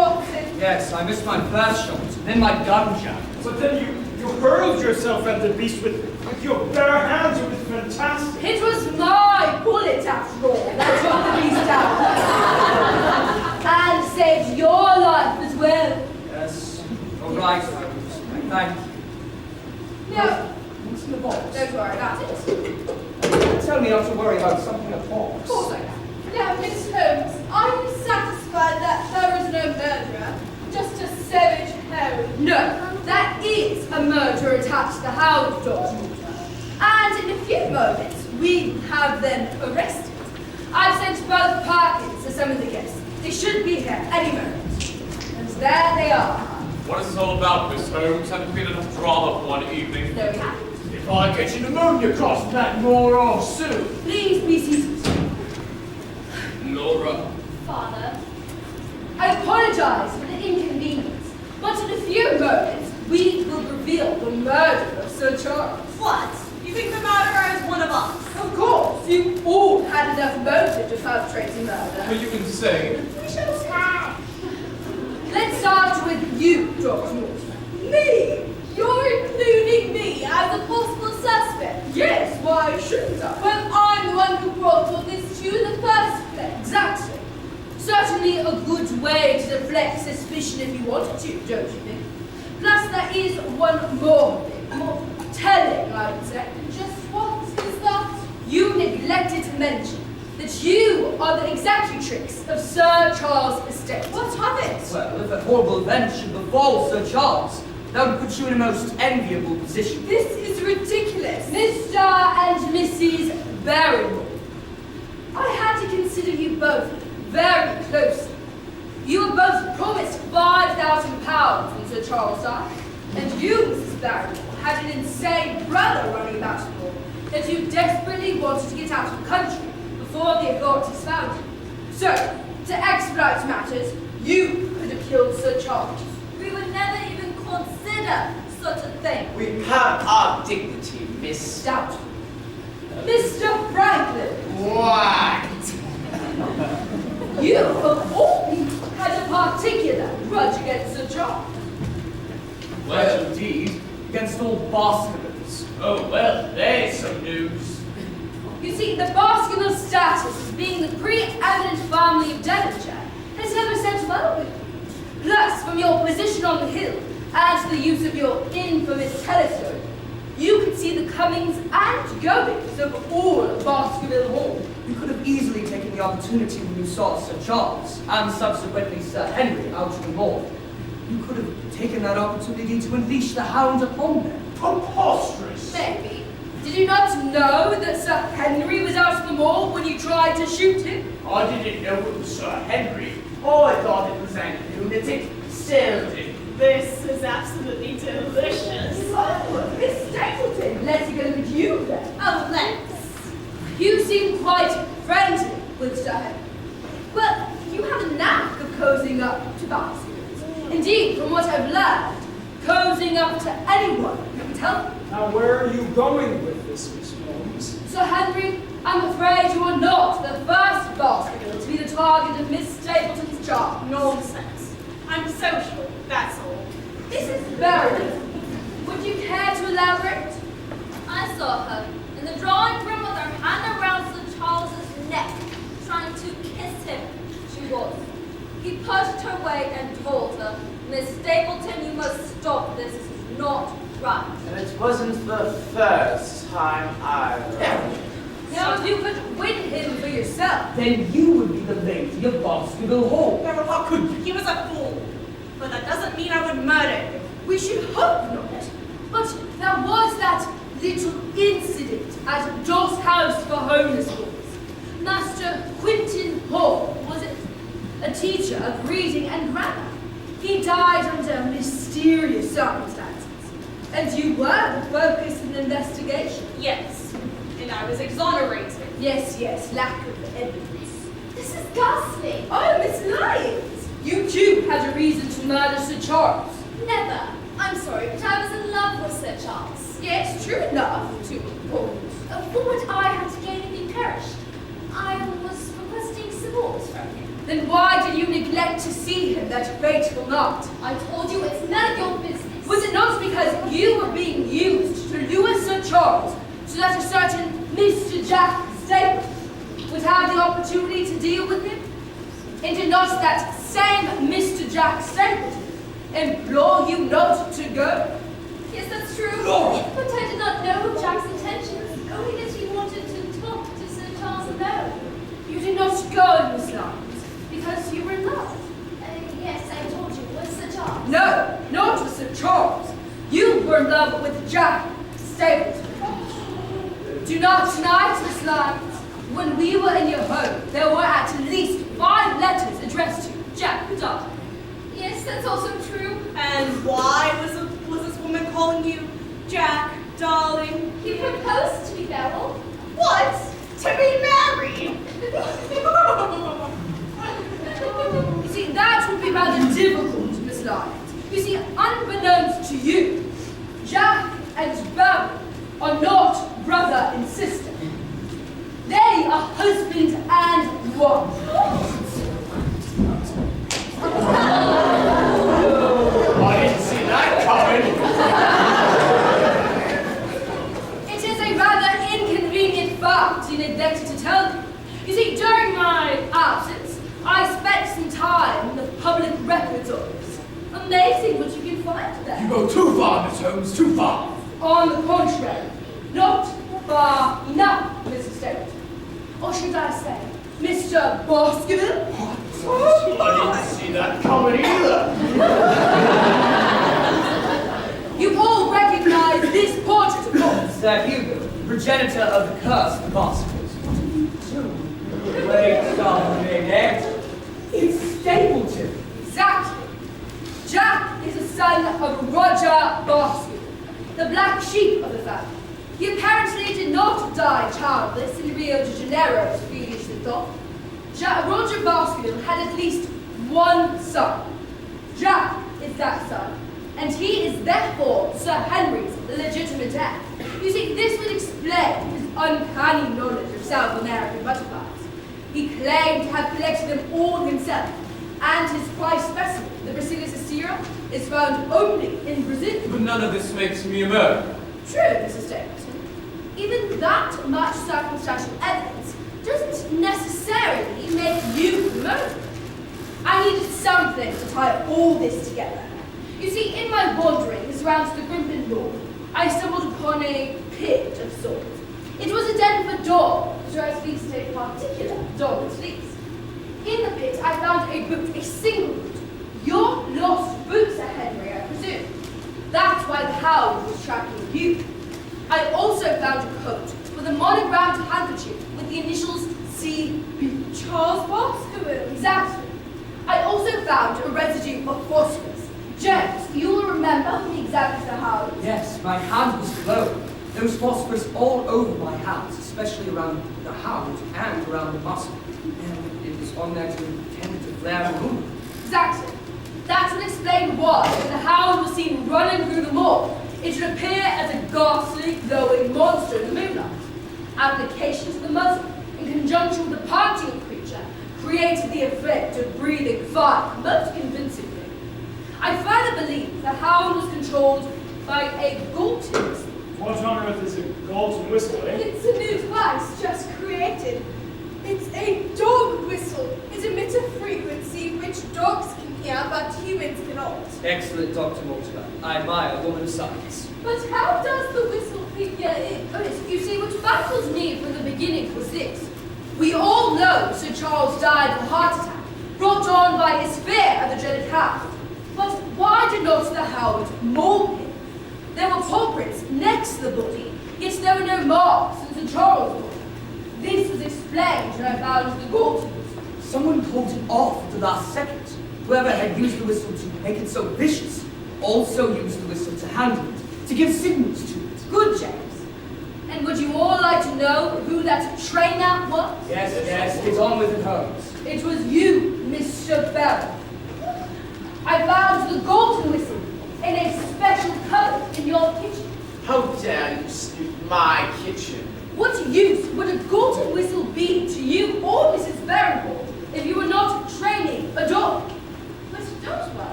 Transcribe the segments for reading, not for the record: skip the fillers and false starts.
Watson. Yes, I missed my first shot, then my gun jammed. But then you hurled yourself at the beast with your bare hands. It was fantastic. It was my bullet after all that took the beast down. And saved your life as well. Yes, all right, Holmes. Thank you. No, What's in the box? don't worry about it. Tell me not to worry about something at all. Of course I can. Now, Miss Holmes, are you satisfied that there is no murderer? Just a savage Hound? No, there is a murderer attached to the Hound, Dr. Walter. And in a few moments, we have them arrested. I've sent both Parkins to some of the guests. They should be here any moment. And there they are. What is this all about, Miss Holmes? Haven't been enough drama for one evening. No, we haven't. If I get you pneumonia crossing that moron soon. Please be seated. Laura. Father, I apologize for the inconvenience, but in a few moments, we will reveal the murder of Sir Charles. What? You think the murderer is one of us? Of course, you all had enough motive to perpetrate the murder. Well, you can say. We shall tag. Let's start with you, Dr. Mortimer. Me? You're including me as a possible suspect? Yes, why shouldn't I? Well, I'm the one who brought all this to you in the first place. Exactly. Certainly a good way to deflect suspicion if you wanted to, don't you think? Plus, there is one more thing, more telling, I would say. Just what is that? You neglected to mention that you are the executrix of Sir Charles' estate. What of it? Well, if a horrible event should befall Sir Charles, that would put you in a most enviable position. This is ridiculous. Mr. and Mrs. Barrymore, I had to consider you both very closely. You were both promised £5,000 when Sir Charles died, and you, Mrs. Barrymore, had an insane brother running about the law that you desperately wanted to get out of the country before the authorities found you. So, to expedite matters, you could have killed Sir Charles. We would never even consider such a thing. We have our dignity, Miss. Doubtful. Mr. Franklin, What? you, of all people, had a particular grudge against Sir Charles. Well, indeed, against all Baskervilles. Oh, well, there's some news. You see, the Baskervilles status as being the pre-eminent family of Devonshire has never set well with you. Plus, from your position on the hill and the use of your infamous telescope, you could see the comings and goings of all of Baskerville Hall. You could have easily taken the opportunity when you saw Sir Charles, and subsequently Sir Henry, out of the moor. You could have taken that opportunity to unleash the Hound upon them. Preposterous. Maybe. Did you not know that Sir Henry was out of the moor when you tried to shoot him? I didn't know it was Sir Henry. Oh, I thought it was a lunatic. Still, This is absolutely delicious. Oh, Miss Stapleton, let's go with you then. Oh, let's. You seem quite friendly with Sir Henry. Well, you have a knack of cozying up to Baskervilles. Indeed, from what I've learned, cozying up to anyone who can help you. Now, where are you going with this, Miss Holmes? Sir Henry, I'm afraid you are not the first Baskerville to be the target of Miss Stapleton's charge. Nonsense. I'm social, that's all. This is very. Would you care to elaborate? I saw her in the drawing room with her hand around Sir Charles's neck, trying to kiss him. She was. He pushed her away and told her, Miss Stapleton, you must stop this. This is not right. and it wasn't the first time either. Now, if you could win him for yourself. Then you would be the lady of Baskerville Hall. Never how could you? He was a fool. But that doesn't mean I would murder him. We should hope not. But there was that little incident at Joss House for homeless boys. Master Quintin Hall, was it? A teacher of reading and grammar. He died under mysterious circumstances. And you were the focus of the investigation. Yes. And I was exonerated. Yes, lack of evidence. This is ghastly. Oh, Miss Lyons! You too had a reason to murder Sir Charles. Never. I'm sorry, but I was in love with Sir Charles. Yes, true enough, to a point. For what I had to gain if he perished, I was requesting support from him. Then why why did you neglect to see him that fateful night? I told you it's none of your business. Was it not because you were being used to lure Sir Charles so that a certain Mr. Jack Stapleton would have the opportunity to deal with him? And did not that same Mr. Jack Stapleton implore you not to go? Yes, that's true. Oh. But I did not know of Jack's intentions, only that he wanted to talk to Sir Charles alone. You did not go, Miss Lyons, because you were in love. Yes, I told you, with Sir Charles. No, not with Sir Charles. You were in love with Jack Stapleton. Do not deny, Miss Lyons. When we were in your home, there were at least 5 letters addressed to Jack the Dog. Yes, that's also true. And why was this woman calling you Jack, darling? He proposed to me, Beryl. What? To be married? You see, that would be rather difficult, Miss Lyons. You see, unbeknownst to you, Jack and Beryl are not brother and sister. They are husband and wife. I didn't see that coming. It is a rather inconvenient fact you neglected to tell me. You see, during my absence, I spent some time in the public records office. Amazing what you can find there. You go too far, Miss Holmes, too far. On the contrary, not far enough, Mrs. Stapleton. Or should I say, Mr. Baskervilles? I didn't see that coming either. You all recognize this portrait, of course. Sir Hugo, progenitor of the curse of Baskervilles. Wait, darling, it's Stapleton. Exactly. Jack is a son of Roger Baskerville, the black sheep of the family. He apparently did not die childless in Rio de Janeiro, as previously thought. Roger Baskerville had at least one son. Jack is that son, and he is therefore Sir Henry's legitimate heir. You see, this would explain his uncanny knowledge of South American butterflies. He claimed to have collected them all himself, and his prize specimen, the Baskervilles Assyria, is found only in Brazil. But none of this makes me a murderer. True, Mrs. Stapleton. Even that much circumstantial evidence doesn't necessarily make you the murderer. I needed something to tie all this together. You see, in my wanderings around the Grimpen Lawn, I stumbled upon a pit of sorts. It was a den for dogs, or at least a particular dog at least. In the pit, I found a boot, a single boot. Your lost boot, Sir Henry, I presume. That's why the Hound was tracking you. I also found a coat with a monogrammed handkerchief with the initials C.B. Charles Baskerville. Exactly. I also found a residue of phosphorus. James, you will remember me exactly the Hound. Yes, my hand was glowing. There was phosphorus all over my hands, especially around the hound and around the muscle. And it was on there to intend to flare a wound. Exactly. That would explain why, when the Hound was seen running through the moor, it should appear as a ghastly, glowing monster in the moonlight. Application to the muzzle, in conjunction with the parting of the creature, created the effect of breathing fire most convincingly. I further believe the Hound was controlled by a Galton whistle. What on earth is a golden whistle, eh? It's a new device just created. It's a dog whistle. It emits a frequency which dogs can hear, but humans cannot. Excellent, Dr. Mortimer. I admire a woman of science. But how does the whistle figure in? You see, what baffles me from the beginning was this. We all know Sir Charles died of a heart attack, brought on by his fear of the dreaded Hound. But why did not the Hound maul him? There were paw prints next to the body, yet there were no marks in Sir Charles' body. This was explained when I found the Galton whistle. Someone pulled it off at the last second. Whoever had used the whistle to make it so vicious also used the whistle to handle it, to give signals to it. Good, James. And would you all like to know who that trainer was? Yes, get on with it, Holmes. It was you, Mr. Barrow. I found the Galton whistle in a special cupboard in your kitchen. How dare you snoop my kitchen? What use would a Galton whistle be to you or Mrs. Barrymore if you were not training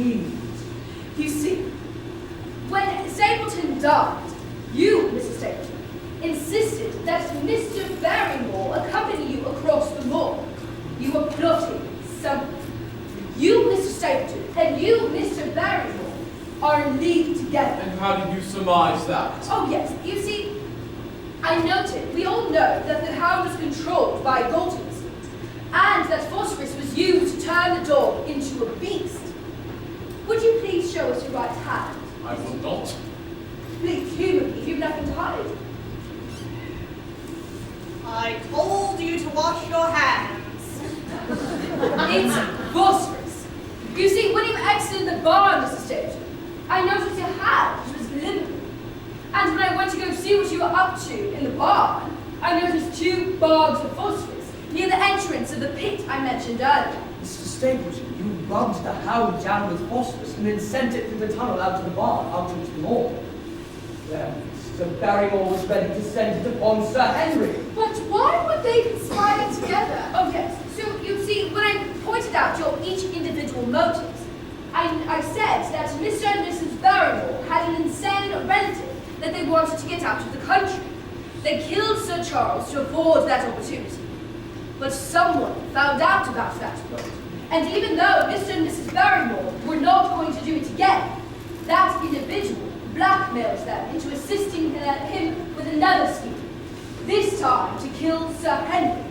indeed. You see, when Stapleton died, you, Mr. Stapleton, insisted that Mr. Barrymore accompany you across the moor. You were plotting something. You, Mr. Stapleton, and you, Mr. Barrymore, are in league together. And how did you surmise that? Oh, yes. You see, I noted, we all know that the Hound was controlled by a golden instinct, and that phosphorus was used to turn the dog into a beast. Would you please show us your right hand? I will not. Please, humour me, you've nothing to hide. I told you to wash your hands. It's phosphorus. You see, when you exited the barn, Mr. Stapleton, I noticed your hand was glimmering. And when I went to go see what you were up to in the barn, I noticed 2 bags of phosphorus near the entrance of the pit I mentioned earlier. Mr. Stapleton, you rubbed the Hound down with phosphorus and then sent it through the tunnel out to the barn, out into the moor. Then Mr. Barrymore was ready to send it upon Sir Henry. But why would they conspire together? Oh, yes. So, you see, when I pointed out your each individual motives, I said that Mr. and Mrs. Barrymore had an insane relative that they wanted to get out of the country. They killed Sir Charles to avoid that opportunity. But someone found out about that plot. And even though Mr. and Mrs. Barrymore were not going to do it again, that individual blackmailed them into assisting him with another scheme. This time to kill Sir Henry.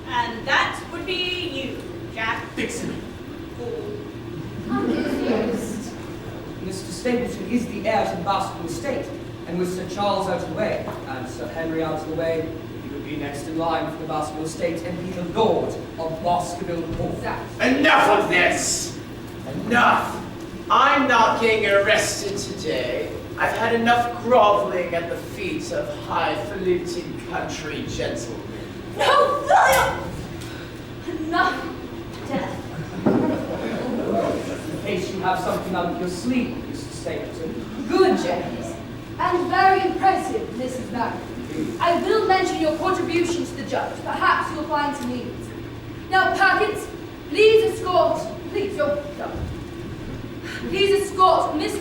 And that would be you, Jack. Vixen. I'm confused. Mr. Stapleton is the heir to the Baskervilles estate, and with Sir Charles out of the way, and Sir Henry out of the way, he would be next in line for the Baskervilles estate and be the Lord of Baskerville Hall. Exactly. Enough of this! Enough! I'm not getting arrested today. I've had enough groveling at the feet of highfalutin country gentlemen. No, William! Enough death. In case you have something up your sleeve, Mr. Stapleton. Good, James. And very impressive, Mrs. Barry. I will mention your contribution to the judge. Perhaps you'll find some needs. Now, Perkins, please escort Mr.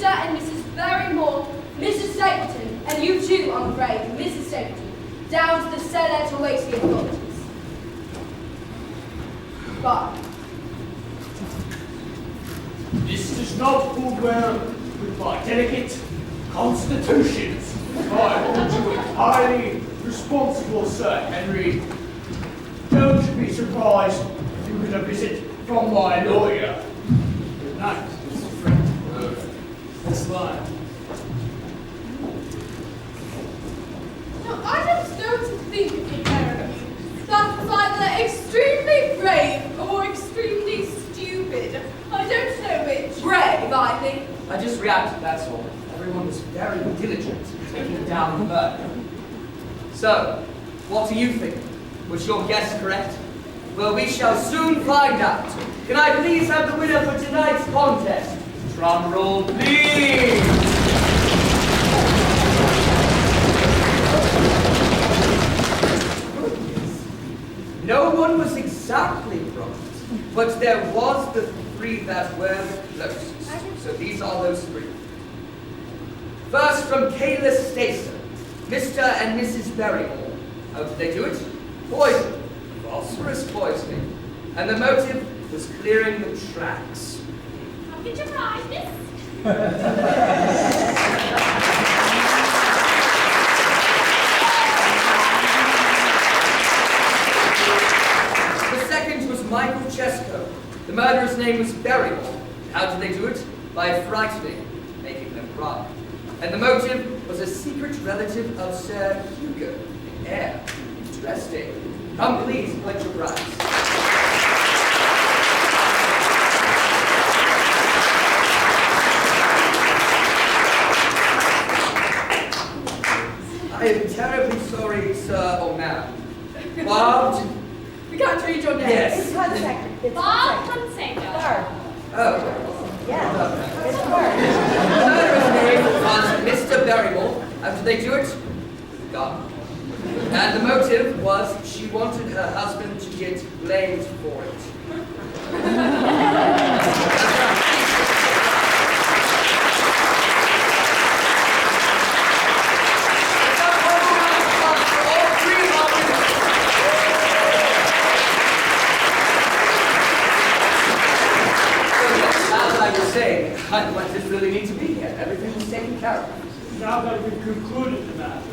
and Mrs. Barrymore, Mr. Stapleton, and you too, I'm afraid, Mrs. Stapleton, down to the cellar to await the authorities. Bye. This does not bode well with my delicate constitutions. I hold you entirely responsible, Sir Henry. Don't be surprised if you get a visit from my lawyer. Good night, Mr. Friend. This line. Now, I just don't think of the pair of you. That was either extremely brave or extremely stupid. I don't know which. Brave, I think. I just reacted, that's all. Everyone was very diligent in taking down the murder. So, what do you think? Was your guess correct? Well, we shall soon find out. Can I please have the winner for tonight's contest? Drum roll, please! No one was exactly right, but there was the 3 that were the closest. So these are those 3. First from Kayla Stacer, Mr. and Mrs. Barrymore. How did they do it? Poison. Phosphorus poisoning. And the motive was clearing the tracks. How could you hide this? The second was Michael Chesko. The murderer's name was Barrymore. How did they do it? By frightening, making them cry. And the motive was a secret relative of Sir Hugo, the heir. Interesting. Come please, collect your prize. I am terribly sorry, sir or ma'am. Bob? We can't read your name. Yes. It's 1 second. It's Bob 1 second. Fonseca. Third. Oh. Yeah. It's The murderer's name was Mr. Barrymore. How did they do it? Gone. And the motive was she wanted her husband to get blamed for it. I just really need to be here. Everything was taken care of. Now that we've concluded the matter,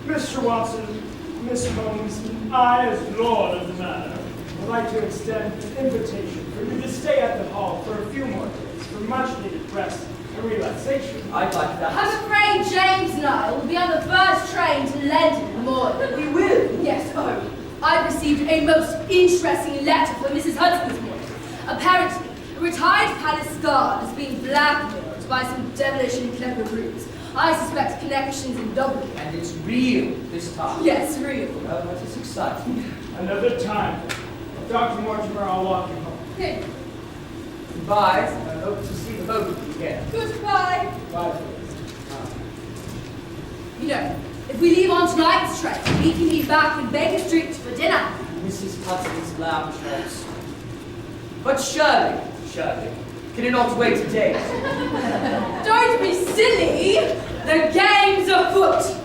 Mr. Watson, Miss Holmes, and I, as Lord of the Manor, would like to extend an invitation for you to stay at the Hall for a few more days for much-needed rest and relaxation. I'd like that. I'm afraid James and I will be on the first train to London in the morning. We will. Yes, oh, I've received a most interesting letter from Mrs. Hudson this morning. Apparently, a retired palace guard is being blackmailed by some devilish and clever brutes. I suspect connections in Dublin. And it's real this time. Yes, real. Well, that is exciting. Another time. Dr. Mortimer, I'll walk you home. Good. Goodbye. I hope to see the both of you again. Goodbye. Bye. You know, if we leave on tonight's train, we can be back in Baker Street for dinner. Mrs. Hudson's lamb chops. But surely, can it not wait a day? Don't be silly! The game's afoot!